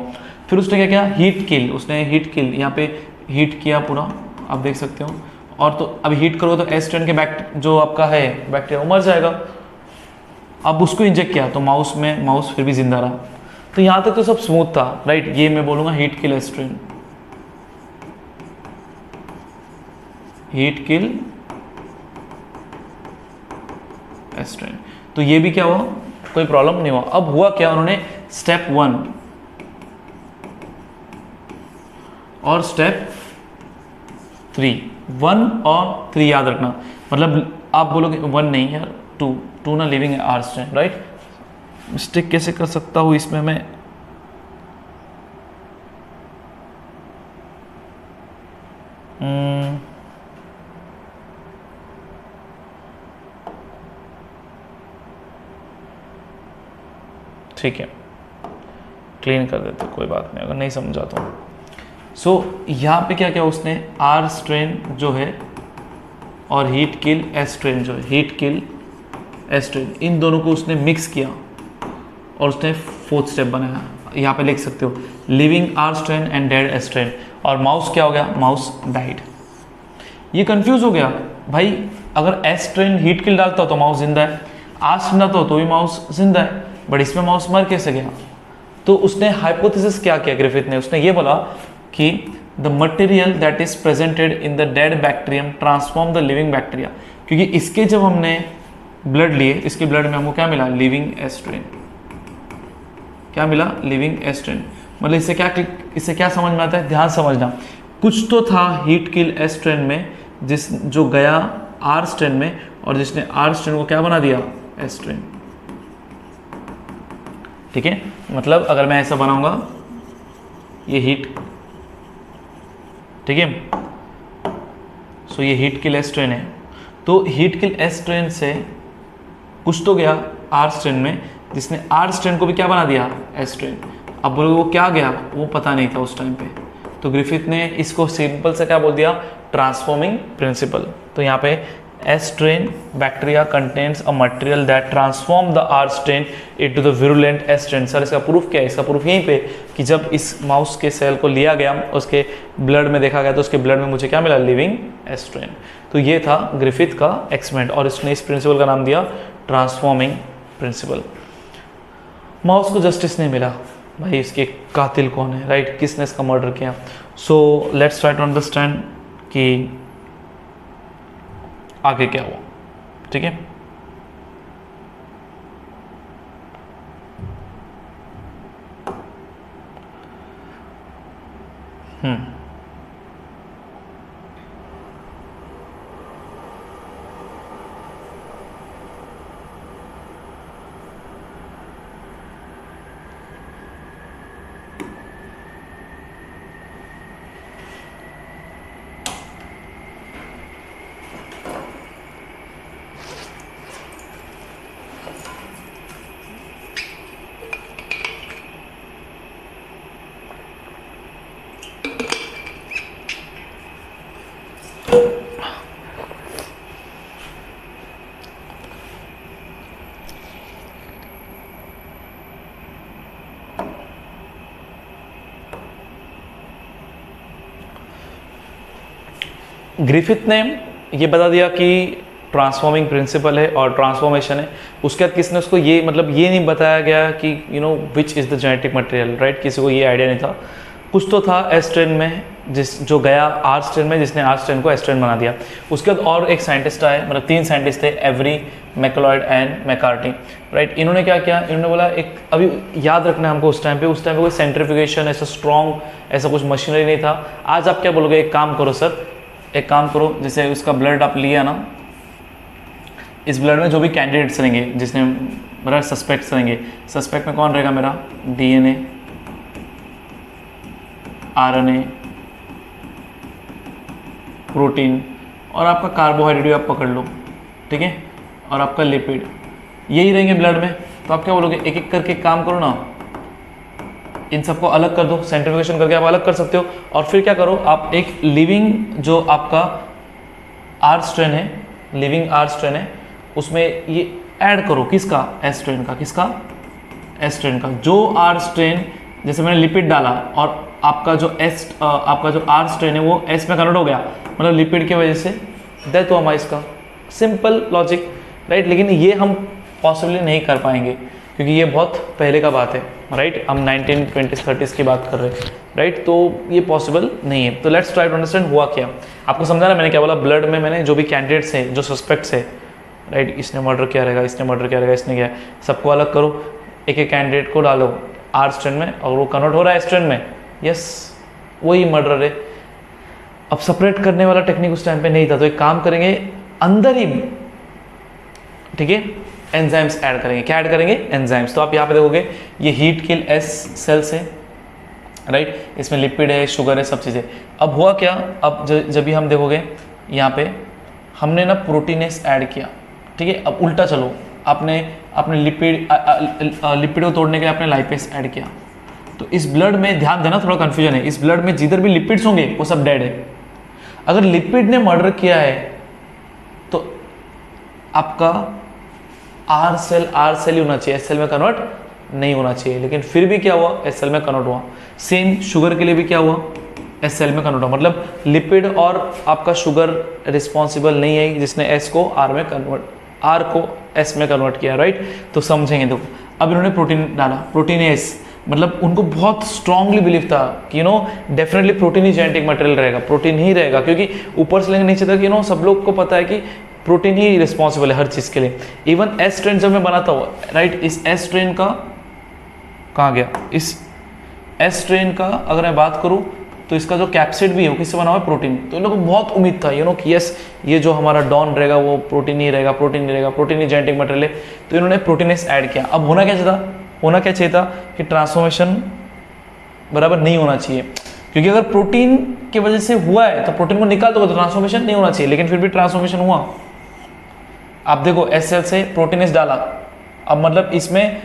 फिर उसने क्या किया? Heat kill. उसने हीट किल, यहाँ पे हीट किया पूरा, आप देख सकते हो। और तो अब हीट करो तो एस स्ट्रेन के जो आपका है बैक्टीरिया वो मर जाएगा। अब उसको इंजेक्ट किया तो माउस फिर भी जिंदा रहा। तो यहाँ तक तो सब स्मूथ था, राइट। ये मैं बोलूँगा heat kill S strain, heat kill S strain. तो ये भी क्या हुआ? कोई प्रॉब्लम नहीं हुआ। अब हुआ क्या? उन्होंने स्टेप 1 और स्टेप 3, 1 और 3 याद रखना। मतलब आप बोलोगे 1 नहीं यार, 2 ना लिविंग है आर स्ट्रेन, राइट। मिस्टेक कैसे कर सकता हूँ इसमें मैं? ठीक है, क्लीन कर देते, कोई बात नहीं, अगर नहीं समझा तो। सो यहाँ पे क्या क्या उसने आर स्ट्रेन जो है और हीट किल एस स्ट्रेन जो है, हीट किल एस स्ट्रेन, इन दोनों को उसने मिक्स किया और उसने 4th स्टेप बनाया। यहाँ पे लिख सकते हो living R strain and dead S strain. और माउस क्या हो गया? Mouse died. ये कंफ्यूज हो गया भाई, अगर एस स्ट्रेन हीट किल डालता तो माउस जिंदा है, आर स्ट्रेन डालता तो भी माउस जिंदा है, बट इसमें माउस मर कैसे गया? तो उसने हाइपोथेसिस क्या किया ग्रिफिथ ने? उसने ये बोला कि the material that is presented in the dead bacterium transform the living bacteria. क्योंकि इसके जब हमने ब्लड लिए, इसके ब्लड में हमको क्या मिला? Living S strain. क्या मिला? Living S strain. मतलब इससे क्या समझ में आता है? ध्यान समझना, कुछ तो था हीट किल एस स्ट्रेन में जो गया आर स्ट्रेन में, और जिसने आर स्ट्रेन को क्या बना दिया? एस स्ट्रेन, ठीक है। मतलब अगर मैं ऐसा बनाऊंगा, ये हीट, ठीक है, सो ये हीट किल एस स्ट्रेन है, तो हीट किल एस स्ट्रेन से कुछ तो गया आर स्ट्रेन में, जिसने आर स्ट्रेन को भी क्या बना दिया? S strain. अब बोलो वो क्या गया? वो पता नहीं था उस टाइम पे, तो ग्रिफिथ ने इसको सिंपल से क्या बोल दिया? Transforming principle. तो यहाँ पे S strain bacteria contains a material that transform the R strain into the virulent S strain. Sir इसका प्रूफ क्या है? इसका प्रूफ यहीं पे कि जब इस माउस के सेल को लिया गया, उसके ब्लड में देखा गया, तो उसके ब्लड में मुझे क्या मिला? Living S strain. तो ये था ग्रिफिथ का एक्सपेरिमेंट और इसने इस प्रिंसिपल का नाम दिया ट्रांसफॉर्मिंग प्रिंसिपल। माउस को जस्टिस नहीं मिला भाई, इसके कातिल कौन है, राइट, किसने इसका मर्डर किया। So let's try to understand कि आगे क्या हुआ, ठीक है। ग्रिफिथ ने ये बता दिया कि ट्रांसफॉर्मिंग प्रिंसिपल है और ट्रांसफॉर्मेशन है। उसके बाद किसने उसको ये मतलब ये नहीं बताया गया कि which is the genetic material, right. किसी को ये आइडिया नहीं था। कुछ तो था एस स्ट्रेन में जो गया आर स्ट्रेन में, जिसने आर स्ट्रेन को एस स्ट्रेन बना दिया। उसके बाद और एक साइंटिस्ट आए, मतलब 3 साइंटिस्ट थे, every, McLeod and McCarthy, right. इन्होंने क्या किया, इन्होंने बोला एक, अभी याद रखना है हमको उस टाइम पे कोई सेंट्रीफ्यूगेशन ऐसा स्ट्रॉन्ग ऐसा कुछ मशीनरी नहीं था। आज आप क्या बोलोगे, एक काम करो सर, एक काम करो, जैसे उसका ब्लड आप लिया ना, इस ब्लड में जो भी कैंडिडेट्स रहेंगे, जिसने मेरा सस्पेक्ट्स रहेंगे, सस्पेक्ट में कौन रहेगा मेरा, डीएनए, आरएनए, प्रोटीन और आपका कार्बोहाइड्रेट आप पकड़ लो, ठीक है, और आपका लिपिड, यही रहेंगे ब्लड में। तो आप क्या बोलोगे, एक एक करके काम करो ना, इन सबको अलग कर दो, सेंट्रीफ्यूगेशन करके आप अलग कर सकते हो। और फिर क्या करो, आप एक लिविंग जो आपका आर स्ट्रेन है, लिविंग आर स्ट्रेन है, उसमें ये ऐड करो, किसका, एस स्ट्रेन का, किसका, एस स्ट्रेन का। जो आर स्ट्रेन, जैसे मैंने लिपिड डाला और आपका जो आपका जो आर स्ट्रेन है वो एस में कन्वर्ट हो गया, मतलब लिपिड की वजह से डेथ हुआ माइस का। Simple logic, right. लेकिन ये हम पॉसिबली नहीं कर पाएंगे क्योंकि ये बहुत पहले का बात है, राइट। हम 1920s 30s की बात कर रहे हैं, राइट। तो ये पॉसिबल नहीं है। तो लेट्स ट्राई टू अंडरस्टैंड हुआ क्या। आपको समझा ना मैंने क्या बोला, ब्लड में मैंने जो भी कैंडिडेट्स हैं, जो सस्पेक्ट्स है, राइट, इसने मर्डर किया रहेगा, इसने मर्डर किया रहेगा, इसने किया, सबको अलग करो, एक एक कैंडिडेट को डालो आर स्ट्रेन में और वो कन्वर्ट हो रहा है एस स्ट्रेन में, यस, वही मर्डर है। अब सेपरेट करने वाला टेक्निक उस टाइम पे नहीं था, तो एक काम करेंगे, अंदर ही, ठीक है, एंजाइम्स ऐड करेंगे। क्या ऐड करेंगे, एंजाइम्स। तो आप यहाँ पे देखोगे ये हीट किल एस सेल्स है, राइट, इसमें लिपिड है, शुगर है, सब चीज़ें। अब हुआ क्या, अब जब भी हम देखोगे यहाँ पे हमने ना प्रोटीनेस ऐड किया, ठीक है। अब उल्टा चलो, आपने लिपिड को तोड़ने के लिए आपने लाइपेस ऐड किया। तो इस ब्लड में ध्यान देना, थोड़ा कंफ्यूजन है, इस ब्लड में जिधर भी लिपिड्स होंगे वो सब डेड है। अगर लिपिड ने मर्डर किया है तो आपका आर सेल ही होना चाहिए, एस सेल में कन्वर्ट नहीं होना चाहिए। लेकिन फिर भी क्या हुआ, एस सेल में कन्वर्ट हुआ। सेम शुगर के लिए भी क्या हुआ, एस सेल में कन्वर्ट हुआ। मतलब लिपिड और आपका शुगर रिस्पॉन्सिबल नहीं है जिसने एस को आर में कन्वर्ट, आर को एस में कन्वर्ट किया, राइट। तो समझेंगे, देखो अब इन्होंने प्रोटीन डाला, प्रोटीनेस, मतलब उनको बहुत स्ट्रांगली बिलीव था कि डेफिनेटली प्रोटीन ही जेनेटिक मटेरियल रहेगा, प्रोटीन ही रहेगा, क्योंकि ऊपर से लेकर नीचे तक सब लोग को पता है कि प्रोटीन ही रिस्पॉन्सिबल है हर चीज़ के लिए। इवन एस स्ट्रेन जब मैं बनाता हूँ, राइट, इस एस स्ट्रेन का कहाँ गया, इस एस स्ट्रेन का अगर मैं बात करूँ तो इसका जो कैप्सिड भी है वो किससे बना हुआ है, प्रोटीन। तो इन लोगों को बहुत उम्मीद था कि यस, ये जो हमारा डॉन रहेगा वो प्रोटीन ही रहेगा, प्रोटीन ही रहेगा, प्रोटीन ही जेनेटिक मटेरियल है। तो इन्होंने प्रोटीनेस ऐड किया। अब होना क्या चाहिए था कि ट्रांसफॉर्मेशन बराबर नहीं होना चाहिए, क्योंकि अगर प्रोटीन की वजह से हुआ है तो प्रोटीन को निकाल दोगे तो ट्रांसफॉर्मेशन नहीं होना चाहिए, लेकिन फिर भी ट्रांसफॉर्मेशन हुआ। आप देखो एस सेल से प्रोटीनेस डाला, अब मतलब इसमें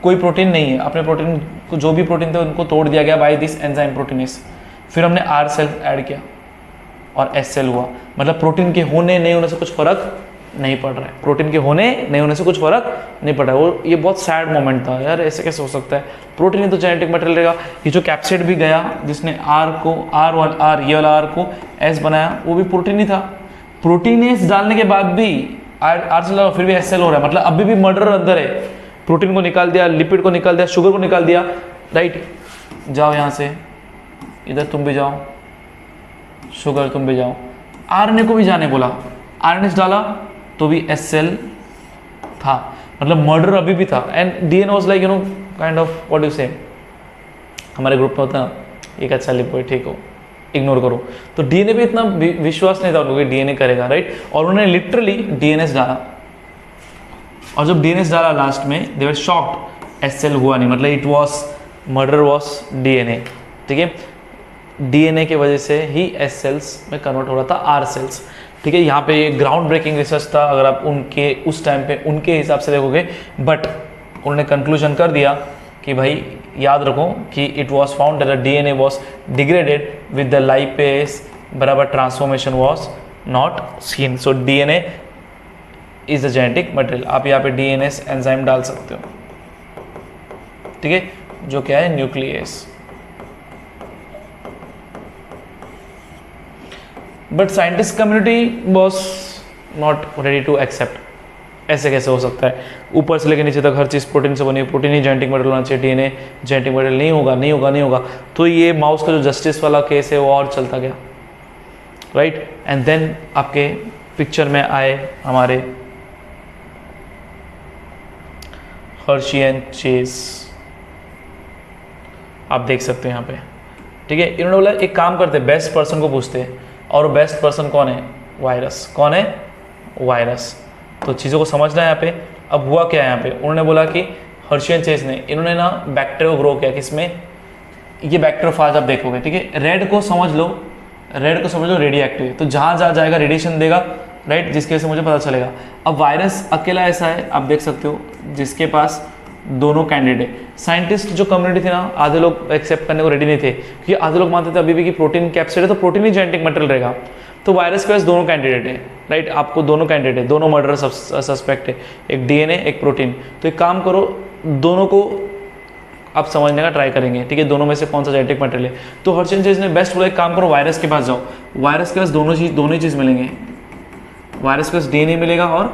कोई प्रोटीन नहीं है, अपने प्रोटीन को जो भी प्रोटीन थे उनको तोड़ दिया गया बाय दिस एंजाइम प्रोटीनेस। फिर हमने आर सेल ऐड किया और एस सेल हुआ। मतलब प्रोटीन के होने नहीं होने से कुछ फर्क नहीं पड़ रहा है, प्रोटीन के होने नहीं होने से कुछ फर्क नहीं पड़ रहा है। वो ये बहुत सैड मोमेंट था यार, ऐसे कैसे हो सकता है, प्रोटीन ही तो जेनेटिक मटेरियल रहेगा। ये जो कैप्सिड भी गया जिसने आर ये वाला आर को एस बनाया, वो भी प्रोटीन ही था। प्रोटीनेस डालने के बाद भी आर सेल फिर भी एस सेल हो रहा है, मतलब अभी भी मर्डर अंदर है। प्रोटीन को निकाल दिया, लिपिड को निकाल दिया, शुगर को निकाल दिया, राइट। जाओ यहाँ से, इधर तुम भी जाओ, शुगर तुम भी जाओ। आरएनए को भी जाने बोला, आरएनए डाला तो भी एस सेल था, मतलब मर्डर अभी भी था। And DNA was like kind of what you से, हमारे ग्रुप में होता है ना, एक अच्छा लिपिड, ठीक हो, इग्नोर करो। तो डीएनए पे इतना विश्वास नहीं था उनको कि डीएनए करेगा, राइट। और उन्होंने लिटरली डीएनएस डाला, और जब डीएनएस डाला लास्ट में दे वर शॉक्ड, एस सेल हुआ नहीं, मतलब it was murder was DNA, ठीक है। डीएनए की वजह से ही एस सेल्स में कन्वर्ट हो रहा था आर सेल्स, ठीक है। यहाँ पे ये ग्राउंड ब्रेकिंग रिसर्च था अगर आप उनके उस टाइम पे उनके हिसाब से देखोगे, बट उन्होंने कंक्लूजन कर दिया कि भाई याद रखो कि it was found that the DNA was degraded with the lipase बराबर transformation was not seen. So DNA is the genetic material. आप यहाँ पे डीएनएस एंजाइम डाल सकते हो, ठीक है, जो क्या है nucleus. But scientist community was not ready to accept. ऐसे कैसे हो सकता है, ऊपर से लेकर नीचे तक हर चीज़ प्रोटीन से बनी, प्रोटीन ही जेनेटिक मटेरियल होना चाहिए, डीएनए जेनेटिक मटेरियल नहीं होगा, नहीं होगा, नहीं होगा। तो ये माउस का जो जस्टिस वाला केस है वो और चलता गया, राइट। एंड देन आपके पिक्चर में आए हमारे हर्शी एंड चेज, आप देख सकते हैं यहाँ पे, ठीक है। इन्होंने बोला एक काम करते, बेस्ट पर्सन को पूछते हैं, और बेस्ट पर्सन कौन है? वायरस। कौन है? वायरस। तो चीज़ों को समझना है यहाँ पे। अब हुआ क्या है यहाँ पे, उन्होंने बोला कि हर्शी एंड चेज ने, इन्होंने ना बैक्टीरिया को ग्रो किया, किसमें? ये बैक्टीरियोफाज आप देखोगे, ठीक है। रेड को समझ लो, रेड को समझ लो रेडियो एक्टिव है, तो जहाँ जहाँ जाएगा रेडिएशन देगा, राइट, जिसकी वजह से मुझे पता चलेगा। अब वायरस अकेला ऐसा है, आप देख सकते हो, जिसके पास दोनों कैंडिडेट है। साइंटिस्ट जो कम्युनिटी थी ना, आधे लोग एक्सेप्ट करने को रेडी नहीं थे, क्योंकि आधे लोग मानते थे अभी भी कि प्रोटीन कैप्सिड है तो प्रोटीन ही जेनेटिक मटेरियल रहेगा। तो वायरस के पास दोनों कैंडिडेट है, राइट, आपको दोनों कैंडिडेट है, दोनों मर्डर सस्पेक्ट है, एक डीएनए एक प्रोटीन। तो एक काम करो, दोनों को आप समझने का ट्राई करेंगे, ठीक है, दोनों में से कौन सा जेनेटिक मटेरियल है। तो हर्शी एंड चेज ने बेस्ट बोला, एक काम करो, वायरस के पास जाओ। वायरस के पास दोनों ही चीज़ मिलेंगे, वायरस के पास डीएनए मिलेगा और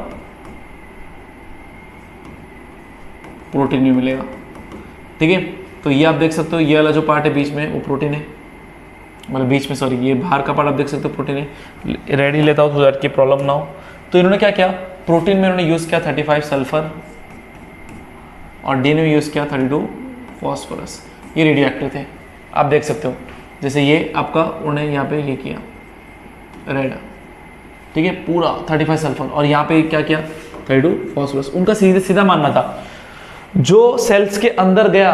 प्रोटीन भी मिलेगा, ठीक है। तो ये आप देख सकते हो, ये वाला जो पार्ट है बीच में वो प्रोटीन है, मतलब बीच में, सॉरी, ये बाहर का पार्ट आप देख सकते हो प्रोटीन है। रेडी लेता हूँ तो दैट की प्रॉब्लम ना हो। तो इन्होंने क्या किया, प्रोटीन में इन्होंने यूज़ किया 35 सल्फर और डीएनए में यूज़ किया 32 फॉस्फोरस। ये रेडियो एक्टिव थे, आप देख सकते हो। जैसे ये आपका उन्होंने यहाँ पे ये किया रेड, ठीक है, पूरा 35 सल्फर, और यहाँ पे क्या किया 32 फॉस्फोरस। उनका सीधा मानना था, जो सेल्स के अंदर गया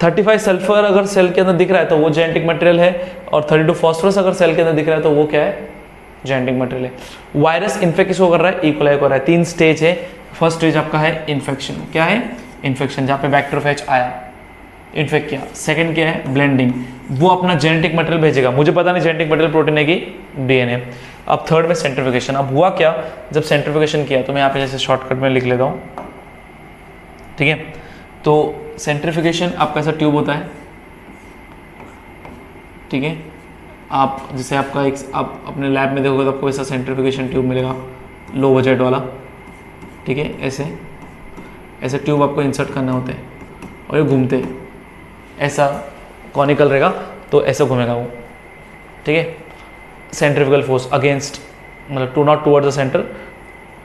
35 सल्फर अगर सेल के अंदर दिख रहा है तो वो जेनेटिक मटेरियल है, और 32 फॉस्फोरस अगर सेल के अंदर दिख रहा है तो वो क्या है? जेनेटिक मटेरियल है। वायरस इन्फेक्ट किसको कर रहा है? ई कोलाई को कर रहा है। 3 स्टेज है। फर्स्ट स्टेज आपका है इन्फेक्शन, क्या है? इन्फेक्शन, जहाँ पे बैक्टीरियोफेज आया, इन्फेक्ट किया। सेकंड क्या है? ब्लेंडिंग, वो अपना जेनेटिक मटेरियल भेजेगा, मुझे पता नहीं जेनेटिक मटेरियल प्रोटीन है कि डीएनए। अब थर्ड में सेंट्रीफ्यूगेशन। अब हुआ क्या, जब सेंट्रीफ्यूगेशन किया, तो मैं यहाँ पे जैसे शॉर्टकट में लिख लेता हूँ, ठीक है। तो सेंट्रीफ्यूगेशन आपका ऐसा ट्यूब होता है, ठीक है, आप जैसे आपका एक, आप अपने लैब में देखोगे तो आपको ऐसा सेंट्रीफ्यूगेशन ट्यूब मिलेगा, लो बजट वाला, ठीक है। ऐसे ट्यूब आपको इंसर्ट करना होते हैं और ये घूमते हैं, ऐसा कॉनिकल रहेगा तो ऐसा घूमेगा वो, ठीक है। सेंट्रीफ्यूगल फोर्स अगेंस्ट, मतलब to not towards the centre,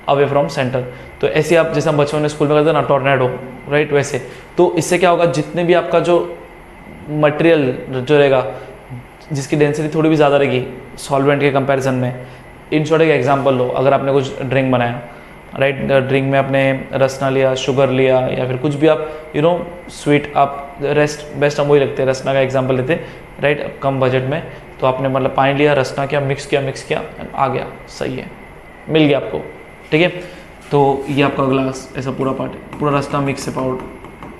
away from centre. तो ऐसे आप, जैसे हम बच्चों ने स्कूल में करते हैं ना, टॉर्नेडो, राइट, वैसे। तो इससे क्या होगा, जितने भी आपका जो मटेरियल जो रहेगा, जिसकी डेंसिटी थोड़ी भी ज़्यादा रहेगी सॉल्वेंट के कंपैरिजन में, इन शॉर्ट एक एग्जांपल लो, अगर आपने कुछ ड्रिंक बनाया, राइट, ड्रिंक में आपने रसना लिया, शुगर लिया, या फिर कुछ भी आप स्वीट, आप बेस्ट हम वही लगते हैं, रसना का एग्जांपल लेते हैं, राइट, कम बजट में। तो आपने मतलब पानी लिया, रसना किया, मिक्स किया, आ गया, सही है, मिल गया आपको, ठीक है। तो ये आपका ग्लास, ऐसा पूरा पार्ट है, पूरा रसना मिक्स है, पाउडर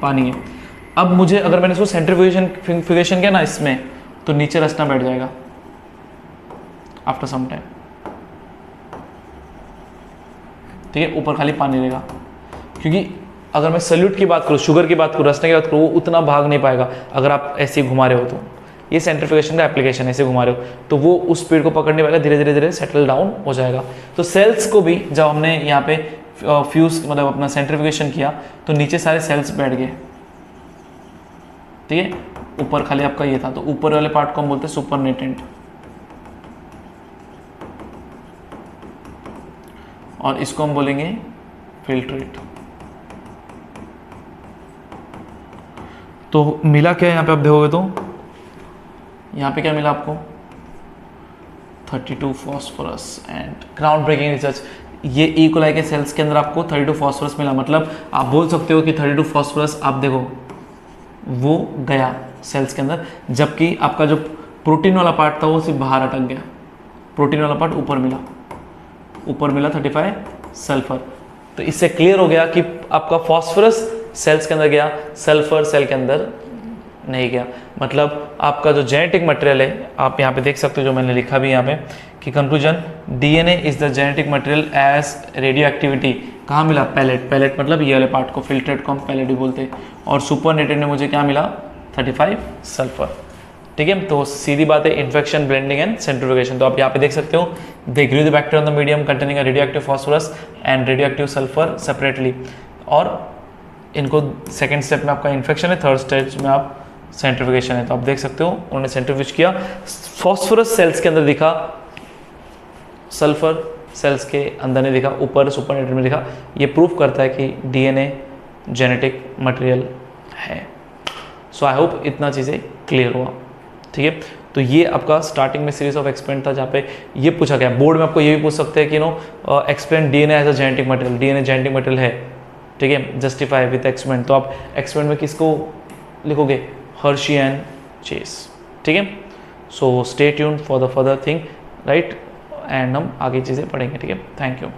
पानी है। अब मुझे, अगर मैंने इसको सेंट्रीफ्यूगेशन किया ना इसमें, तो नीचे रसना बैठ जाएगा आफ्टर सम टाइम, ठीक है, ऊपर खाली पानी रहेगा। क्योंकि अगर मैं सल्यूट की बात करूँ, शुगर की बात करूँ, रसने की बात करूँ, वो उतना भाग नहीं पाएगा अगर आप ऐसे ही घुमा रहे हो। तो ये सेंट्रीफ्यूगेशन का एप्लीकेशन, ऐसे घुमा रहे हो तो वो उस स्पीड को पकड़ने वाला, धीरे धीरे सेटल डाउन हो जाएगा। तो सेल्स को भी जब हमने यहाँ पे फ्यूज, मतलब अपना सेंट्रीफ्यूगेशन किया, तो नीचे सारे सेल्स बैठ गए, ठीक है, ऊपर खाली आपका ये था। तो ऊपर वाले पार्ट को हम बोलते हैं सुपरनेटेंट, और इसको हम बोलेंगे फिल्ट्रेट। तो मिला क्या यहाँ पे, आप देखोगे तो यहाँ पे क्या मिला आपको, 32 phosphorus and ground breaking research. ये ई कोलाई के सेल्स के अंदर आपको 32 फॉस्फोरस मिला, मतलब आप बोल सकते हो कि 32 फॉस्फोरस, आप देखो वो गया सेल्स के अंदर, जबकि आपका जो प्रोटीन वाला पार्ट था वो सिर्फ बाहर अटक गया। प्रोटीन वाला पार्ट ऊपर मिला 35 सल्फर। तो इससे क्लियर हो गया कि आपका फॉस्फोरस सेल्स के अंदर गया, सल्फर सेल के अंदर नहीं गया। मतलब आपका जो जेनेटिक मटेरियल है, आप यहाँ पे देख सकते हो, जो मैंने लिखा भी यहाँ पे कि conclusion, DNA is the genetic material as radio activity. कहाँ मिला? पैलेट मतलब ये वाले पार्ट को, फिल्ट्रेट को हम पैलेट भी बोलते हैं। और सुपरनेटेंट में मुझे क्या मिला? 35 सल्फर। ठीक है। तो सीधी बात है, इन्फेक्शन, ब्लेंडिंग एंड सेंट्रीफ्यूगेशन। तो आप यहाँ पे देख सकते हो, they grew the bacteria on the medium containing radioactive phosphorus and radioactive sulphur separately. और इनको सेकेंड स्टेप में आपका इन्फेक्शन है, थर्ड स्टेज में आप सेंट्रीफ्यूगेशन है। तो आप देख सकते हो उन्होंने सेंट्रीफ्यूज किया, फॉस्फोरस सेल्स के अंदर दिखा, सल्फर सेल्स के अंदर नहीं दिखा, ऊपर सुपरनेट में दिखा। ये प्रूफ करता है कि डीएनए जेनेटिक मटेरियल है। सो आई होप इतना चीज़ें क्लियर हुआ, ठीक है। तो ये आपका स्टार्टिंग में सीरीज ऑफ एक्सपेरिमेंट था जहाँ पे ये पूछा गया, बोर्ड में आपको ये भी पूछ सकते हैं कि experiment DNA as a genetic material, DNA genetic material है, ठीक है, जस्टिफाई विद एक्सपेरिमेंट। तो आप एक्सपेरिमेंट में किसको लिखोगे, हर्शी एंड चेस, ठीक है। So stay tuned for the further thing, right, and हम आगे चीज़ें पढ़ेंगे, ठीक है। Thank you.